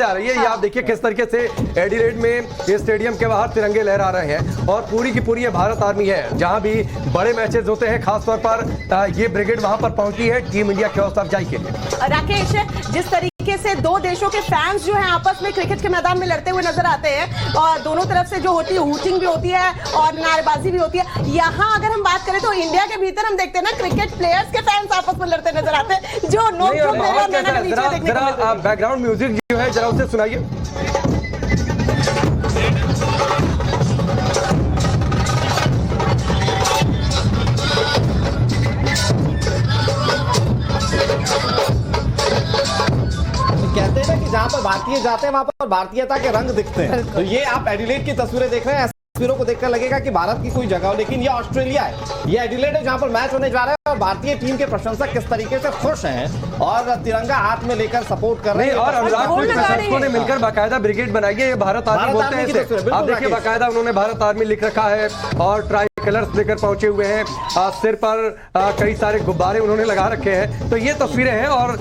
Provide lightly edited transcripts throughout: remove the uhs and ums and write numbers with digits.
आ रही है। ये आप देखिए किस तरीके से एडिलेड में इस स्टेडियम के बाहर तिरंगे लहरा रहे हैं और पूरी की पूरी ये भारत आर्मी है। जहां भी बड़े मैचेस होते हैं खासतौर पर ये ब्रिगेड वहां पर पहुंची है टीम इंडिया की हौसला अफजाई के लिए। राकेश, जिस तरीके से दो देशों के फैंस जो हैं आपस में क्रिकेट के मैदान में लड़ते हुए नजर आते हैं और दोनों तरफ से जो होती है हूटिंग भी होती है और नारेबाजी भी होती है, यहाँ अगर हम बात करें तो इंडिया के भीतर हम देखते हैं ना क्रिकेट प्लेयर्स के फैंस आपस में लड़ते नजर आते हैं जो बैकग्राउंड म्यूजिक जो है जरा उसे सुनाइए। कहते हैं कि जहां पर भारतीय जाते हैं वहां पर भारतीयता के रंग दिखते हैं। तो ये आप एडिलेड की तस्वीरें देख रहे हैं, तस्वीरों को देखकर लगेगा कि भारत की कोई जगह हो, लेकिन ये ऑस्ट्रेलिया है, ये एडिलेड है जहां पर मैच होने जा रहा है और भारतीय टीम के प्रशंसक किस तरीके से खुश हैं और तिरंगा हाथ में लेकर सपोर्ट कर रहे हैं। और अनुराग कुछ प्रशंसकों ने मिलकर बाकायदा ब्रिगेड बनाई है। ये भारत आर्मी बोलते हैं इसे। आप देखिए बाकायदा उन्होंने भारत आर्मी लिख रखा है और ट्राई कलर्स लेकर पहुंचे हुए हैं। सिर पर कई सारे गुब्बारे उन्होंने लगा रखे हैं। तो ये तस्वीरें हैं और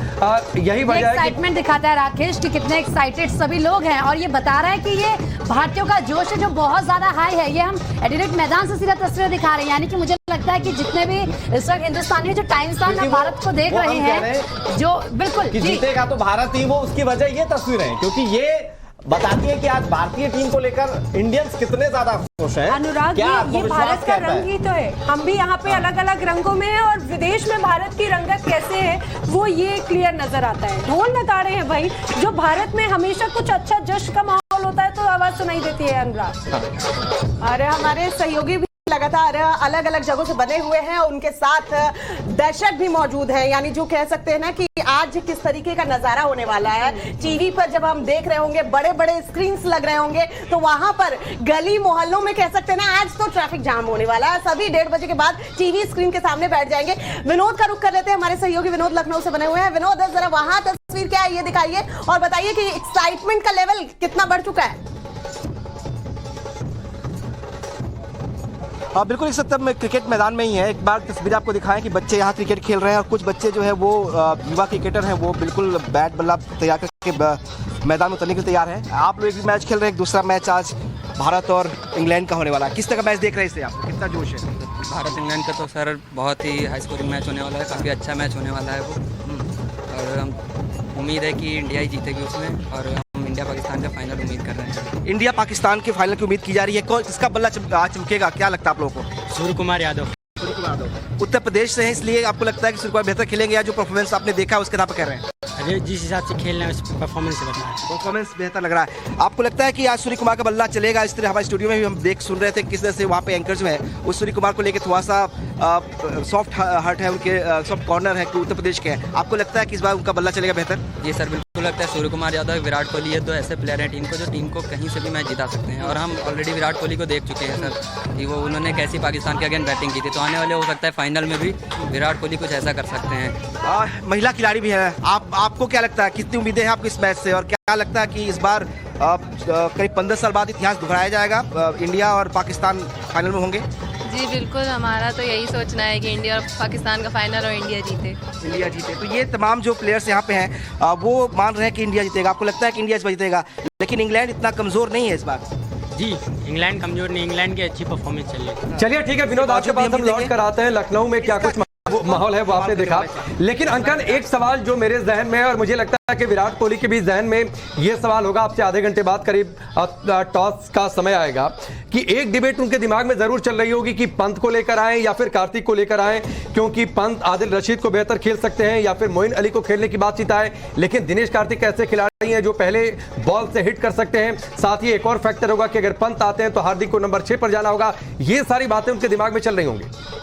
यही वजह है एक्साइटमेंट दिखाता है राकेश कि कितने एक्साइटेड सभी लोग हैं और ये बता रहा है कि ये भारतीयों का जोश है जो बहुत ज्यादा हाई है। ये हम एडिलेड मैदान से सीधा तस्वीरें दिखा रहे हैं, यानी कि मुझे लगता है कि जितने भी इस वक्त हिंदुस्तानी जो टाइम्स में भारत को देख रहे हैं जो बिल्कुल जीतेगा तो भारत ही, वो उसकी वजह ये तस्वीरें हैं क्योंकि ये बताती है कि आज भारतीय टीम को लेकर इंडियंस कितने ज्यादा खुश हैं। अनुराग, ये भारत का रंग ही तो है। हम भी यहाँ पे अलग अलग रंगों में हैं और विदेश में भारत की रंगत कैसे है वो ये क्लियर नजर आता है। ढोल नगाड़े हैं भाई, जो भारत में हमेशा कुछ अच्छा जश्न का माहौल होता है तो आवाज सुनाई देती है। अनुराग, अरे हमारे सहयोगी भी लगातार अलग अलग जगहों से बने हुए हैं, उनके साथ दर्शक भी मौजूद हैं, यानी जो कह सकते हैं ना कि आज किस तरीके का नजारा होने वाला है। टीवी पर जब हम देख रहे होंगे, बड़े बड़े स्क्रीन्स लग रहे होंगे, तो वहां पर गली मोहल्लों में कह सकते हैं ना आज तो ट्रैफिक जाम होने वाला है। सभी 1:30 बजे के बाद टीवी स्क्रीन के सामने बैठ जाएंगे। विनोद का रुख कर लेते हैं, हमारे सहयोगी विनोद लखनऊ से बने हुए हैं। विनोद, जरा वहां तस्वीर क्या है ये दिखाइए और बताइए कि एक्साइटमेंट का लेवल कितना बढ़ चुका है। बिल्कुल इस सब में क्रिकेट मैदान में ही है। एक बार तस्वीर आपको दिखाएं कि बच्चे यहाँ क्रिकेट खेल रहे हैं और कुछ बच्चे जो है वो युवा क्रिकेटर हैं, वो बिल्कुल बैट बल्ला तैयार करके मैदान में उतरने के लिए तैयार हैं। आप लोग एक मैच खेल रहे हैं, एक दूसरा मैच आज भारत और इंग्लैंड का होने वाला है। किस तरह का मैच देख रहे हैं इससे आप, कितना जोश है? भारत इंग्लैंड का तो सर बहुत ही हाई स्कोरिंग मैच होने वाला है, काफ़ी अच्छा मैच होने वाला है वो, और हम उम्मीद है कि इंडिया ही जीतेगी उसमें और इंडिया पाकिस्तान का फाइनल उम्मीद कर रहे हैं। इंडिया पाकिस्तान के फाइनल की उम्मीद की जा रही है। कौन इसका बल्ला चमकेगा, क्या लगता है आप लोगों को? सूर्य कुमार यादव। उत्तर प्रदेश से हैं, इसलिए आपको लगता है कि सूर्य कुमार बेहतर खेलेंगे या जो परफॉर्मेंस आपने देखा है उसके आधार पर कह रहे हैं? अरे जिस हिसाब से खेलना है उस परफॉर्मेंस से लगना है, परफॉर्मेंस बेहतर लग रहा है। आपको लगता है कि आज सूर्य कुमार का बल्ला चलेगा? इस तरह हमारे स्टूडियो में भी हम देख सुन रहे थे किस तरह से वहाँ पे एंकर जो है उस सूर्य कुमार को लेकर थोड़ा सा सॉफ्ट हार्ट है, उनके सॉफ्ट कॉर्नर है कि उत्तर प्रदेश के हैं। आपको लगता है कि इस बार उनका बल्ला चलेगा बेहतर? जी सर, बिल्कुल लगता है। सूर्य कुमार यादव, विराट कोहली, ये तो ऐसे प्लेयर हैं टीम को जो टीम को कहीं से भी मैच जिता सकते हैं और हम ऑलरेडी विराट कोहली को देख चुके हैं सर कि वो उन्होंने कैसी पाकिस्तान के अगेंस्ट बैटिंग की थी, तो आने वाले हो सकता है फाइनल में भी विराट कोहली कुछ ऐसा कर सकते हैं। महिला खिलाड़ी भी है, आपको क्या लगता है, कितनी उम्मीदें हैं आपको इस मैच से और क्या लगता है कि इस बार करीब 15 साल बाद इतिहास दोहराया जाएगा, इंडिया और पाकिस्तान फाइनल में होंगे? जी बिल्कुल, हमारा तो यही सोचना है कि इंडिया और पाकिस्तान का फाइनल और इंडिया जीते। इंडिया जीते। तो ये तमाम जो प्लेयर्स यहाँ पे हैं वो मान रहे हैं कि इंडिया जीतेगा। आपको लगता है कि इंडिया इस बार जीतेगा? लेकिन इंग्लैंड इतना कमजोर नहीं है इस बार। जी इंग्लैंड कमजोर नहीं, इंग्लैंड की अच्छी परफॉर्मेंस चल रही है। चलिए ठीक है विनोद, आपके पास हम लौट कर आते हैं। लखनऊ में क्या कुछ माहौल है वो आपने देखा, लेकिन अंकन एक सवाल जो मेरे जहन में है और मुझे लगता है कि विराट कोहली के भी जहन में ये सवाल होगा आपसे आधे घंटे बाद करीब टॉस का समय आएगा कि एक डिबेट उनके दिमाग में जरूर चल रही होगी कि पंत को लेकर आए या फिर कार्तिक को लेकर आए, क्योंकि पंत आदिल रशीद को बेहतर खेल सकते हैं या फिर मोइन अली को खेलने की बातचीत आए, लेकिन दिनेश कार्तिक ऐसे खिलाड़ी हैं जो पहले बॉल से हिट कर सकते हैं। साथ ही एक और फैक्टर होगा कि अगर पंत आते हैं तो हार्दिक को नंबर 6 पर जाना होगा। ये सारी बातें उनके दिमाग में चल रही होंगी।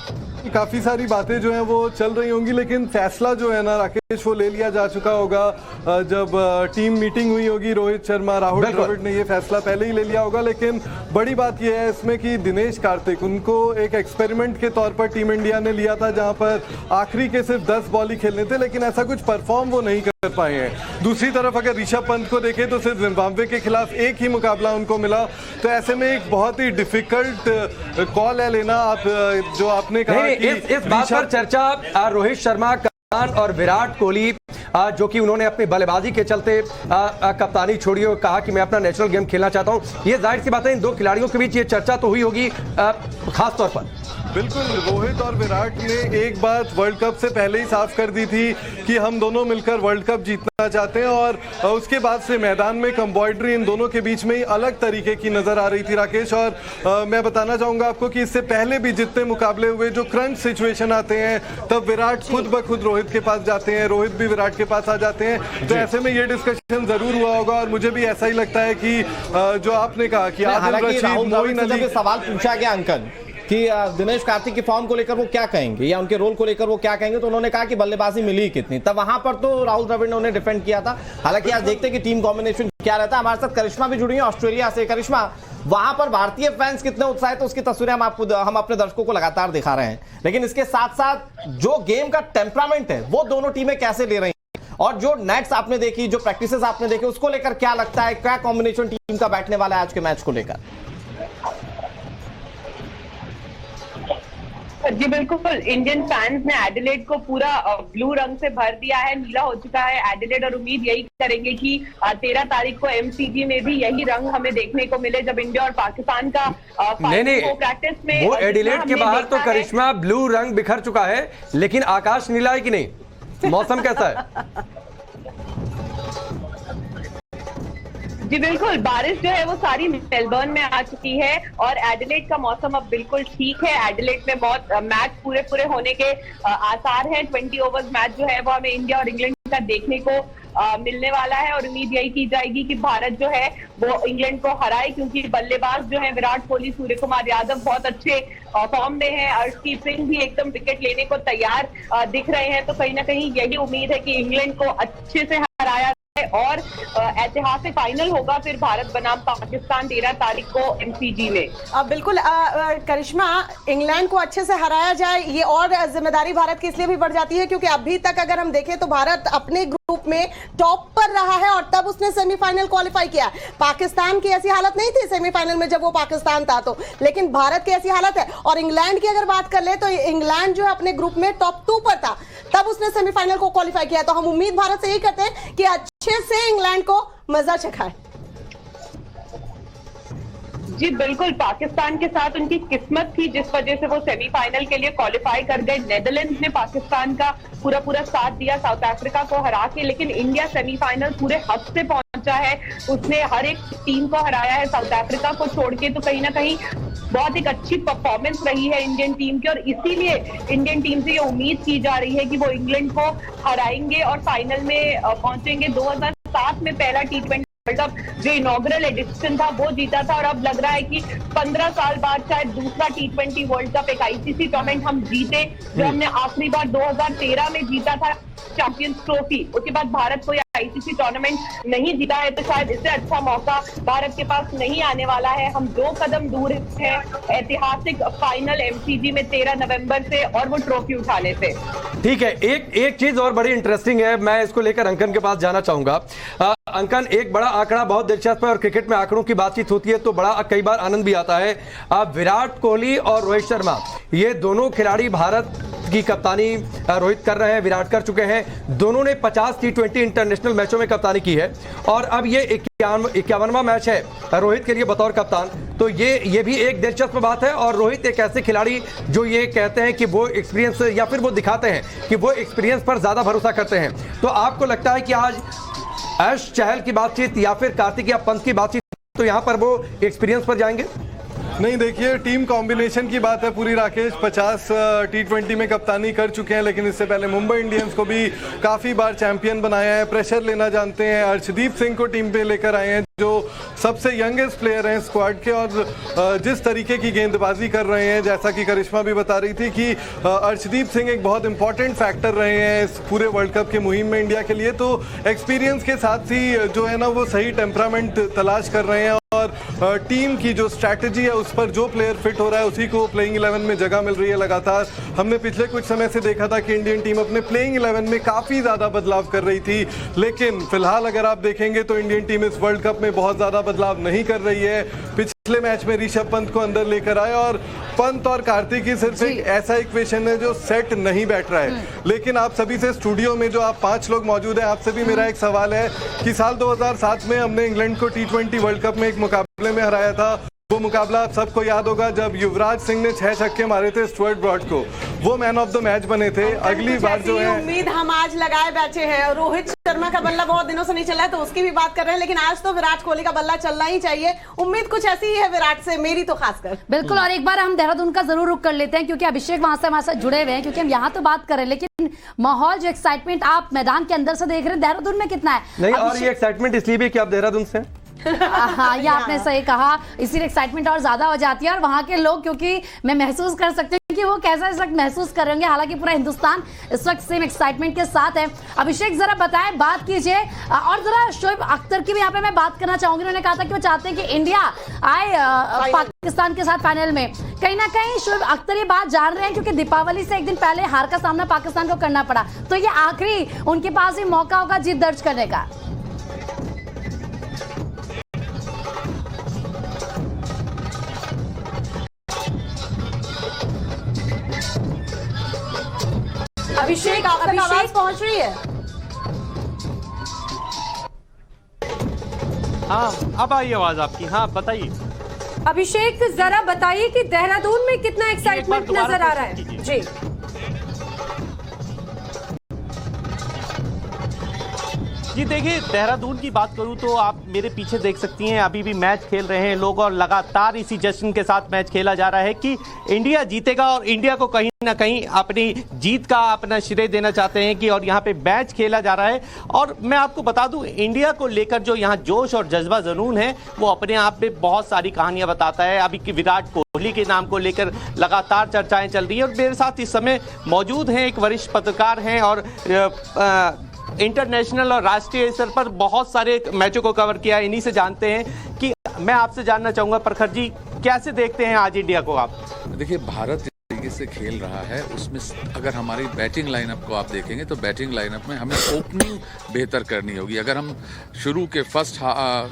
काफ़ी सारी बातें जो हैं वो चल रही होंगी, लेकिन फैसला जो है ना राकेश वो ले लिया जा चुका होगा। जब टीम मीटिंग हुई होगी, रोहित शर्मा, राहुल द्रविड़ ने ये फैसला पहले ही ले लिया होगा। लेकिन बड़ी बात यह है इसमें कि दिनेश कार्तिक, उनको एक एक्सपेरिमेंट के तौर पर टीम इंडिया ने लिया था, जहां पर आखिरी के सिर्फ 10 बॉल ही खेलने थे, लेकिन ऐसा कुछ परफॉर्म वो नहीं कर पाए हैं। दूसरी तरफ अगर ऋषभ पंत को देखें तो सिर्फ जिम्बाब्वे के खिलाफ एक ही मुकाबला उनको मिला, तो ऐसे में एक बहुत ही डिफिकल्ट कॉल है लेना। आप जो आपने कहा इस बात पर चर्चा रोहित शर्मा और विराट कोहली जो कि उन्होंने अपनी बल्लेबाजी के चलते कप्तानी छोड़ी और कहा कि मैं अपना नेशनल गेम खेलना चाहता हूं, ये जाहिर सी बात है इन दो खिलाड़ियों के बीच ये चर्चा तो हुई होगी खास तौर पर। बिल्कुल, रोहित और विराट ने एक बात वर्ल्ड कप से पहले ही साफ कर दी थी कि हम दोनों मिलकर वर्ल्ड कप जीतना चाहते हैं, और उसके बाद से मैदान में कंबॉइड्री इन दोनों के बीच में ही अलग तरीके की नजर आ रही थी राकेश। और मैं बताना चाहूंगा आपको कि इससे पहले भी जितने मुकाबले हुए, जो क्रंच सिचुएशन आते हैं, तब विराट खुद ब खुद रोहित के पास जाते हैं, रोहित भी विराट के पास आ जाते हैं। तो ऐसे में ये डिस्कशन जरूर हुआ होगा, और मुझे भी ऐसा ही लगता है कि जो आपने कहा कि आदिल रशीद, मोइन अली, सवाल पूछा गया अंकन कि दिनेश कार्तिक की फॉर्म को लेकर वो क्या कहेंगे या उनके रोल को लेकर वो क्या कहेंगे, तो उन्होंने कहा कि बल्लेबाजी मिली कितनी, तब वहां पर तो राहुल द्रविड़ ने उन्हें डिफेंड किया था। हालांकि आज देखते हैं कि टीम कॉम्बिनेशन क्या रहता है। हमारे साथ करिश्मा भी जुड़ी है ऑस्ट्रेलिया से। करिश्मा, वहां पर भारतीय फैंस कितने उत्साहित है उसकी तस्वीरें हम अपने दर्शकों को लगातार दिखा रहे हैं, लेकिन इसके साथ साथ जो गेम का टेम्परामेंट है वो दोनों टीमें कैसे ले रही हैं, और जो नेट्स आपने देखी, जो प्रैक्टिसेस आपने देखी, उसको लेकर क्या लगता है, क्या कॉम्बिनेशन टीम का बैठने वाला है आज के मैच को लेकर? जी बिल्कुल, इंडियन फैंस ने एडिलेड को पूरा ब्लू रंग से भर दिया है, नीला हो चुका है एडिलेड, और उम्मीद यही करेंगे कि 13 तारीख को एमसीजी में भी यही रंग हमें देखने को मिले जब इंडिया और पाकिस्तान का प्रैक्टिस में। वो एडिलेड के बाहर तो करिश्मा ब्लू रंग बिखर चुका है, लेकिन आकाश नीला है कि नहीं, मौसम कैसा है? जी बिल्कुल, बारिश जो है वो सारी मेलबर्न में आ चुकी है और एडिलेड का मौसम अब बिल्कुल ठीक है। एडिलेड में बहुत मैच पूरे होने के आसार हैं। 20 ओवर्स मैच जो है वो हमें इंडिया और इंग्लैंड का देखने को मिलने वाला है, और उम्मीद यही की जाएगी कि भारत जो है वो इंग्लैंड को हराए, क्योंकि बल्लेबाज जो है विराट कोहली, सूर्य कुमार यादव बहुत अच्छे फॉर्म में है, अर्शदीप सिंह भी एकदम विकेट लेने को तैयार दिख रहे हैं। तो कहीं ना कहीं यही उम्मीद है कि इंग्लैंड को अच्छे से हराया और ऐतिहासिक फाइनल होगा फिर भारत बनाम पाकिस्तान 13 तारीख को एमसीजी में। बिल्कुल करिश्मा, इंग्लैंड को अच्छे से हराया जाए, ये और जिम्मेदारी भारत की इसलिए भी बढ़ जाती है क्योंकि अभी तक अगर हम देखें तो भारत अपने ग्रुप में टॉप पर रहा है और तब उसने सेमीफाइनल क्वालिफाई किया। पाकिस्तान की ऐसी हालत नहीं थी सेमीफाइनल में जब वो पाकिस्तान था, तो लेकिन भारत की ऐसी हालत है। और इंग्लैंड की अगर बात कर ले तो इंग्लैंड जो है अपने ग्रुप में टॉप 2 पर था, तब उसने सेमीफाइनल को क्वालिफाई किया। तो हम उम्मीद भारत से यही करते हैं कि अच्छे से इंग्लैंड को मजा चखाए। जी बिल्कुल, पाकिस्तान के साथ उनकी किस्मत थी जिस वजह से वो सेमीफाइनल के लिए क्वालिफाई कर गए। नेदरलैंड्स ने पाकिस्तान का पूरा साथ दिया साउथ अफ्रीका को हरा के, लेकिन इंडिया सेमीफाइनल पूरे हद से पहुंचा है। उसने हर एक टीम को हराया है साउथ अफ्रीका को छोड़ के, तो कहीं ना कहीं बहुत एक अच्छी परफॉर्मेंस रही है इंडियन टीम की, और इसीलिए इंडियन टीम से ये उम्मीद की जा रही है कि वो इंग्लैंड को हराएंगे और फाइनल में पहुंचेंगे। 2007 में पहला T20 वर्ल्ड कप जो इनॉग्रल एडिशन था वो जीता था, और अब लग रहा है कि 15 साल बाद शायद दूसरा T20 वर्ल्ड कप एक आईसीसी टूर्नामेंट हम जीते, जो हमने आखिरी बार 2013 में जीता था चैंपियंस ट्रॉफी। उसके बाद भारत को आईसीसी टूर्नामेंट नहीं जीता है, तो शायद इससे अच्छा मौका भारत के पास नहीं आने वाला है। हम 2 कदम दूर हैं ऐतिहासिक फाइनल एमसीजी में 13 नवंबर से और वो ट्रॉफी उठाने से। ठीक है, एक चीज और बड़ी इंटरेस्टिंग है, मैं इसको लेकर अंकन के पास जाना चाहूंगा। अंकन, एक बड़ा आंकड़ा बहुत दिलचस्प है और क्रिकेट में आंकड़ों की बातचीत होती है तो बड़ा कई बार आनंद भी आता है। विराट कोहली और रोहित शर्मा, ये दोनों खिलाड़ी भारत की कप्तानी रोहित कर रहे हैं, विराट कर चुके हैं। दोनों ने 50 T20 इंटरनेशनल मैचों में कप्तानी की है और अब ये 51वां मैच है रोहित के लिए बतौर कप्तान। तो ये भी एक दिलचस्प बात है, और रोहित एक ऐसे खिलाड़ी जो ये कहते हैं कि वो एक्सपीरियंस, या फिर वो दिखाते हैं कि वो एक्सपीरियंस पर ज्यादा भरोसा करते हैं। तो आपको लगता है कि आज अर्श चहल की बातचीत या फिर कार्तिक या पंत की बातचीत, तो यहां पर वो एक्सपीरियंस पर जाएंगे? नहीं, देखिए टीम कॉम्बिनेशन की बात है पूरी राकेश। 50 T20 में कप्तानी कर चुके हैं, लेकिन इससे पहले मुंबई इंडियंस को भी काफ़ी बार चैंपियन बनाया है, प्रेशर लेना जानते हैं। अर्शदीप सिंह को टीम पे लेकर आए हैं जो सबसे यंगेस्ट प्लेयर हैं स्क्वाड के, और जिस तरीके की गेंदबाजी कर रहे हैं, जैसा कि करिश्मा भी बता रही थी कि अर्शदीप सिंह एक बहुत इंपॉर्टेंट फैक्टर रहे हैं इस पूरे वर्ल्ड कप की मुहिम में इंडिया के लिए। तो एक्सपीरियंस के साथ ही जो है ना वो सही टेम्परामेंट तलाश कर रहे हैं, और टीम की जो स्ट्रैटेजी है उस पर जो प्लेयर फिट हो रहा है उसी को प्लेइंग 11 में जगह मिल रही है लगातार। हमने पिछले कुछ समय से देखा था कि इंडियन टीम अपने प्लेइंग 11 में काफ़ी ज़्यादा बदलाव कर रही थी, लेकिन फिलहाल अगर आप देखेंगे तो इंडियन टीम इस वर्ल्ड कप में बहुत ज़्यादा बदलाव नहीं कर रही है। पिछले मैच में ऋषभ पंत को अंदर लेकर आए और पंत और कार्तिक की सिर्फ एक ऐसा इक्वेशन है जो सेट नहीं बैठ रहा है। लेकिन आप सभी से स्टूडियो में जो आप 5 लोग मौजूद हैं, आपसे भी मेरा एक सवाल है कि साल 2007 में हमने इंग्लैंड को T20 वर्ल्ड कप में एक मुकाबले में हराया था। वो मुकाबला आप सबको याद होगा जब युवराज सिंह ने 6 छक्के मारे थे स्टुअर्ट ब्रॉड को, वो मैन ऑफ द मैच बने थे। अगली बार जो है उम्मीद हम आज लगाए बैठे हैं। रोहित शर्मा का बल्ला बहुत दिनों से नहीं चला है तो उसकी भी बात कर रहे हैं, लेकिन आज तो विराट कोहली का बल्ला चलना ही चाहिए। उम्मीद कुछ ऐसी ही है विराट से, मेरी तो खासकर। बिल्कुल, और एक बार हम देहरादून का जरूर रुख कर लेते हैं क्योंकि अभिषेक वहां से हमारे साथ जुड़े हुए हैं, क्योंकि हम यहाँ तो बात कर रहे हैं लेकिन माहौल जो एक्साइटमेंट आप मैदान के अंदर से देख रहे हैं देहरादून में कितना है? नहीं, और ये एक्साइटमेंट इसलिए भी कि आप देहरादून से हाँ, ये आपने सही कहा, इसीलिए एक्साइटमेंट और ज्यादा हो जाती है। और वहां के लोग, क्योंकि मैं महसूस कर सकती हूँ कि वो कैसा इस वक्त महसूस कर रहे होंगे, हालांकि पूरा हिंदुस्तान इस वक्त सेम एक्साइटमेंट के साथ है। अभिषेक जरा बताएं, बात कीजिए, और जरा शोएब अख्तर की भी यहाँ पे मैं बात करना चाहूंगी। उन्होंने कहा था कि वो चाहते हैं कि इंडिया आए पाकिस्तान के साथ फाइनल में। कहीं ना कहीं शोएब अख्तर ये बात जान रहे हैं क्योंकि दीपावली से एक दिन पहले हार का सामना पाकिस्तान को करना पड़ा, तो ये आखिरी उनके पास भी मौका होगा जीत दर्ज करने का। अभिषेक आवाज पहुंच रही है? हाँ, अब आई आवाज आपकी। हाँ, बताइए अभिषेक, जरा बताइए कि देहरादून में कितना एक्साइटमेंट नजर आ रहा है? जी जी, देखिए देहरादून की बात करूं तो आप मेरे पीछे देख सकती हैं, अभी भी मैच खेल रहे हैं लोग और लगातार इसी जश्न के साथ मैच खेला जा रहा है कि इंडिया जीतेगा और इंडिया को कहीं ना कहीं अपनी जीत का अपना श्रेय देना चाहते हैं कि, और यहाँ पे मैच खेला जा रहा है। और मैं आपको बता दूं, इंडिया को लेकर जो यहाँ जोश और जज्बा जुनून है वो अपने आप में बहुत सारी कहानियां बताता है। अभी की विराट कोहली के नाम को लेकर लगातार चर्चाएं चल रही है और मेरे साथ इस समय मौजूद हैं एक वरिष्ठ पत्रकार हैं और इंटरनेशनल और राष्ट्रीय स्तर पर बहुत सारे मैचों को कवर किया है। इन्हीं से जानते हैं कि मैं आपसे जानना चाहूंगा प्रखर जी, कैसे देखते हैं आज इंडिया को आप? देखिए, भारत तरीके से खेल रहा है, उसमें अगर हमारी बैटिंग लाइनअप को आप देखेंगे तो बैटिंग लाइनअप में हमें ओपनिंग बेहतर करनी होगी। अगर हम शुरू के फर्स्ट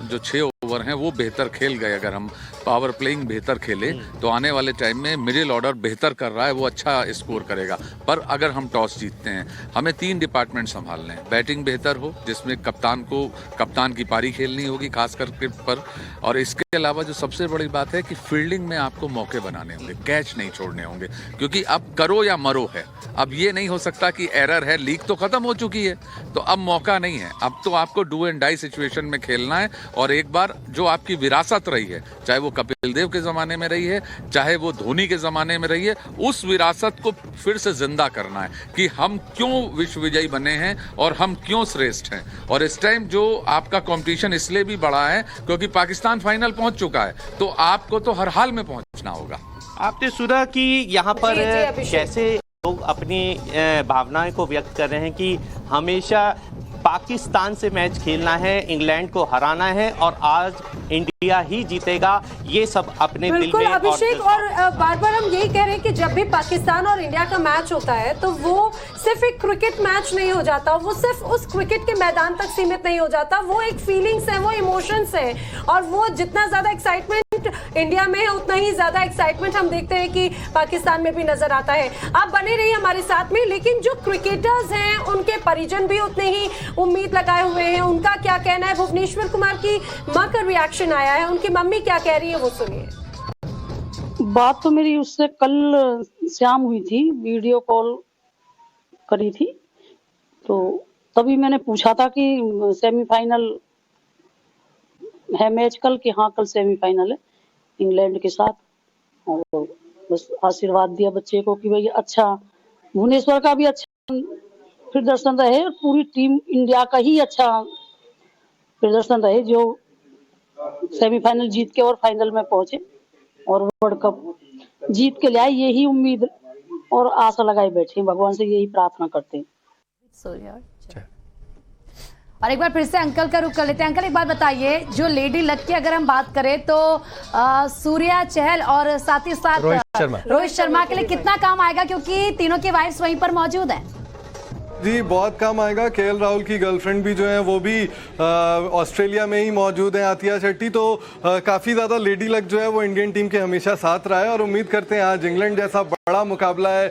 जो 6 ओवर हैं वो बेहतर खेल गए, अगर हम पावर प्लेइंग बेहतर खेले तो आने वाले टाइम में मिडिल ऑर्डर बेहतर कर रहा है, वो अच्छा स्कोर करेगा। पर अगर हम टॉस जीतते हैं, हमें 3 डिपार्टमेंट संभालने हैं। बैटिंग बेहतर हो जिसमें कप्तान की पारी खेलनी होगी खास करके पर, और इसके अलावा जो सबसे बड़ी बात है कि फील्डिंग में आपको मौके बनाने होंगे, कैच नहीं छोड़ने होंगे, क्योंकि अब करो या मरो है। अब ये नहीं हो सकता कि एरर है, लीग तो खत्म हो चुकी है तो अब मौका नहीं है। अब तो आपको डू एंड डाई सिचुएशन में खेलना है और एक बार जो आपकी विरासत रही है, चाहे वो कपिल देव के जमाने में रही है, चाहे वो धोनी के जमाने में रही है, उस विरासत को फिर से जिंदा करना है कि हम क्यों विश्व विजयी बने हैं और हम क्यों श्रेष्ठ हैं। और इस टाइम जो आपका कंपटीशन इसलिए भी बड़ा है क्योंकि पाकिस्तान फाइनल पहुंच चुका है, तो आपको तो हर हाल में पहुंचना होगा। आपने सुना कि यहाँ पर कैसे लोग अपनी भावनाएं को व्यक्त कर रहे हैं कि हमेशा पाकिस्तान से मैच खेलना है, इंग्लैंड को हराना है और आज इंडिया ही जीतेगा, ये सब अपने दिल में। अभिषेक, और बार बार हम यही कह रहे हैं कि जब भी पाकिस्तान और इंडिया का मैच होता है तो वो सिर्फ एक क्रिकेट मैच नहीं हो जाता, वो सिर्फ उस क्रिकेट के मैदान तक सीमित नहीं हो जाता, वो एक फीलिंग्स है, वो इमोशंस है। और वो जितना ज्यादा एक्साइटमेंट इंडिया में है उतना ही ज्यादा एक्साइटमेंट हम देखते हैं कि पाकिस्तान में भी नजर आता है। आप बने रहिए हमारे साथ में, लेकिन जो क्रिकेटर्स हैं उनके परिजन भी उतने ही उम्मीद लगाए हुए हैं। उनका क्या कहना है? भुवनेश्वर कुमार की मां का रिएक्शन आया है, उनकी मम्मी क्या कह रही है वो सुनिए। बात तो मेरी उससे कल शाम हुई थी, वीडियो कॉल करी थी, तो तभी मैंने पूछा था कि सेमीफाइनल है मैच कल, कि हाँ कल सेमीफाइनल है इंग्लैंड के साथ, और बस आशीर्वाद दिया बच्चे को कि भाई अच्छा, भुवनेश्वर का भी अच्छा प्रदर्शन रहे, पूरी टीम इंडिया का ही अच्छा प्रदर्शन रहे जो सेमीफाइनल जीत के और फाइनल में पहुंचे और वर्ल्ड कप जीत के लिए, यही उम्मीद और आशा लगाए बैठे, भगवान से यही प्रार्थना करते हैं। और एक बार फिर से अंकल का रुख कर लेते हैं। अंकल, एक बात बताइए, जो लेडी लक की अगर हम बात करें तो सूर्या, चहल और साथ ही साथ रोहित शर्मा के लिए कितना काम आएगा, क्योंकि तीनों की वाइफ्स वहीं पर मौजूद हैं? जी बहुत काम आएगा। केएल राहुल की गर्लफ्रेंड भी जो है वो भी ऑस्ट्रेलिया में ही मौजूद है, आतिया शेट्टी। तो काफ़ी ज़्यादा लेडी लक जो है वो इंडियन टीम के हमेशा साथ रहा है और उम्मीद करते हैं आज इंग्लैंड जैसा बड़ा मुकाबला है,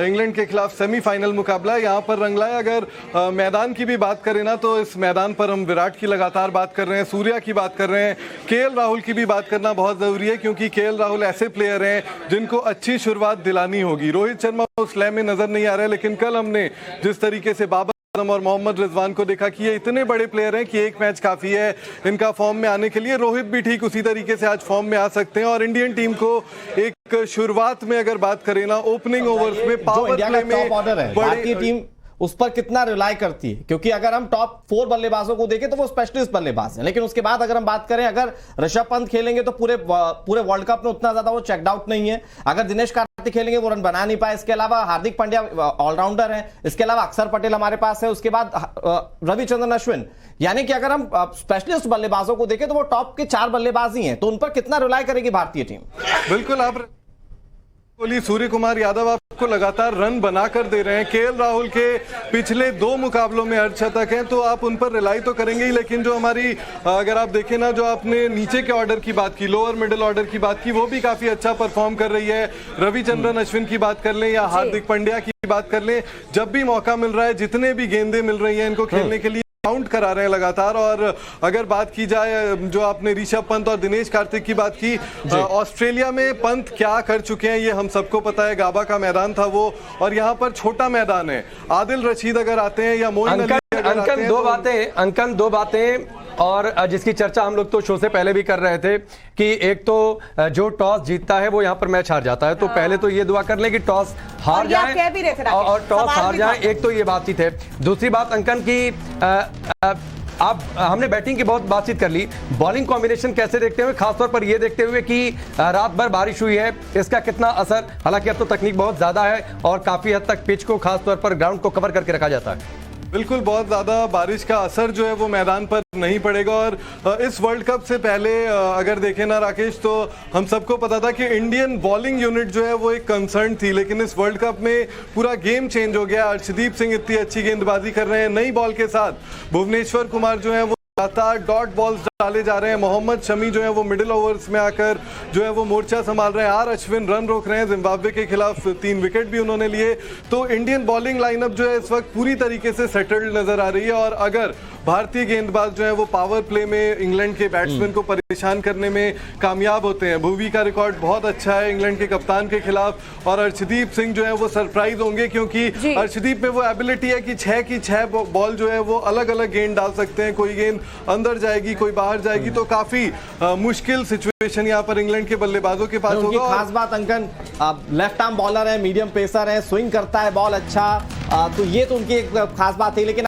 इंग्लैंड के खिलाफ सेमीफाइनल मुकाबला है, यहाँ पर रंग लाए। अगर मैदान की भी बात करें ना तो इस मैदान पर हम विराट की लगातार बात कर रहे हैं, सूर्या की बात कर रहे हैं, केएल राहुल की भी बात करना बहुत ज़रूरी है क्योंकि केएल राहुल ऐसे प्लेयर हैं जिनको अच्छी शुरुआत दिलानी होगी। रोहित शर्मा उस लय में नजर नहीं आ रहा है, लेकिन कल हमने जिस तरीके से बाबर आजम और मोहम्मद रिजवान को देखा कि ये इतने बड़े प्लेयर हैं कि एक मैच काफ़ी है इनका फॉर्म में आने के लिए। रोहित भी ठीक उसी तरीके से आज फॉर्म में आ सकते हैं और इंडियन टीम को एक शुरुआत में अगर बात करें ना ओपनिंग ओवर्स में पावर प्ले में भारतीय टीम उस पर कितना रिलाई करती है, क्योंकि अगर हम टॉप 4 बल्लेबाजों को देखें तो वो स्पेशलिस्ट बल्लेबाज हैं, लेकिन उसके बाद अगर हम बात करें अगर ऋषभ पंत खेलेंगे तो पूरे वर्ल्ड कप में उतना ज्यादा वो चेकड आउट नहीं है। अगर दिनेश कार्तिक खेलेंगे वो रन बना नहीं पाए। इसके अलावा हार्दिक पांड्या ऑलराउंडर है, इसके अलावा अक्षर पटेल हमारे पास है, उसके बाद रविचंद्रन अश्विन। यानी कि अगर हम स्पेशलिस्ट बल्लेबाजों को देखें तो वो टॉप के 4 बल्लेबाज ही हैं, तो उन पर कितना रिलाई करेगी भारतीय टीम? बिल्कुल आप सूर्य कुमार यादव आपको लगातार रन बनाकर दे रहे हैं। केएल राहुल के पिछले 2 मुकाबलों में अर्धशतक हैं, तो आप उन पर रिलाई तो करेंगे ही, लेकिन जो हमारी अगर आप देखें ना जो आपने नीचे के ऑर्डर की बात की, लोअर मिडिल ऑर्डर की बात की, वो भी काफी अच्छा परफॉर्म कर रही है। रविचंद्रन अश्विन की बात कर लें या हार्दिक पांड्या की बात कर लें, जब भी मौका मिल रहा है, जितने भी गेंदें मिल रही हैं इनको खेलने के लिए काउंट करा रहे हैं लगातार। और अगर बात की जाए जो आपने ऋषभ पंत और दिनेश कार्तिक की बात की, ऑस्ट्रेलिया में पंत क्या कर चुके हैं ये हम सबको पता है। गाबा का मैदान था वो, और यहाँ पर छोटा मैदान है। आदिल रशीद अगर आते हैं या मोइन अली अंकन दो बातें और जिसकी चर्चा हम लोग तो शो से पहले भी कर रहे थे कि एक तो जो टॉस जीतता है वो यहाँ पर मैच हार जाता है, तो पहले तो ये दुआ कर लें कि टॉस हार जाए और टॉस हार जाए, एक तो ये बातचीत है। दूसरी बात अंकन की अब हमने बैटिंग की बहुत बातचीत कर ली, बॉलिंग कॉम्बिनेशन कैसे देखते हुए, खासतौर पर ये देखते हुए कि रात भर बारिश हुई है, इसका कितना असर? हालांकि अब तो तकनीक बहुत ज्यादा है और काफी हद तक पिच को खासतौर पर ग्राउंड को कवर करके रखा जाता है। बिल्कुल बहुत ज़्यादा बारिश का असर जो है वो मैदान पर नहीं पड़ेगा। और इस वर्ल्ड कप से पहले अगर देखें ना राकेश, तो हम सबको पता था कि इंडियन बॉलिंग यूनिट जो है वो एक कंसर्न थी, लेकिन इस वर्ल्ड कप में पूरा गेम चेंज हो गया। अर्शदीप सिंह इतनी अच्छी गेंदबाजी कर रहे हैं, नई बॉल के साथ भुवनेश्वर कुमार जो है वो लगातार डॉट बॉल्स डाले जा रहे हैं। मोहम्मद शमी जो है वो मिडिल ओवर्स में आकर जो है वो मोर्चा संभाल रहे हैं। आर अश्विन रन रोक रहे हैं, जिम्बाब्वे के खिलाफ 3 विकेट भी उन्होंने लिए। तो इंडियन बॉलिंग लाइनअप जो है इस वक्त पूरी तरीके से सेटल्ड नजर आ रही है। और अगर भारतीय गेंदबाज जो है वो पावर प्ले में इंग्लैंड के बैट्समैन को परेशान करने में कामयाब होते हैं, भुवी का रिकॉर्ड बहुत अच्छा है इंग्लैंड के कप्तान के खिलाफ, और अर्शदीप सिंह जो है वो सरप्राइज होंगे क्योंकि अर्शदीप में वो एबिलिटी है कि 6 की 6 बॉल जो है वो अलग अलग गेंद डाल सकते हैं। कोई गेंद अंदर जाएगी, कोई बाहर जाएगी, तो काफी मुश्किल सिचुएशन यहाँ पर इंग्लैंड के बल्लेबाजों के पास होगा। खास बात अंकन, लेफ्ट आर्म बॉलर है, मीडियम पेसर है, स्विंग करता है बॉल अच्छा, तो ये तो उनकी एक खास बात है। लेकिन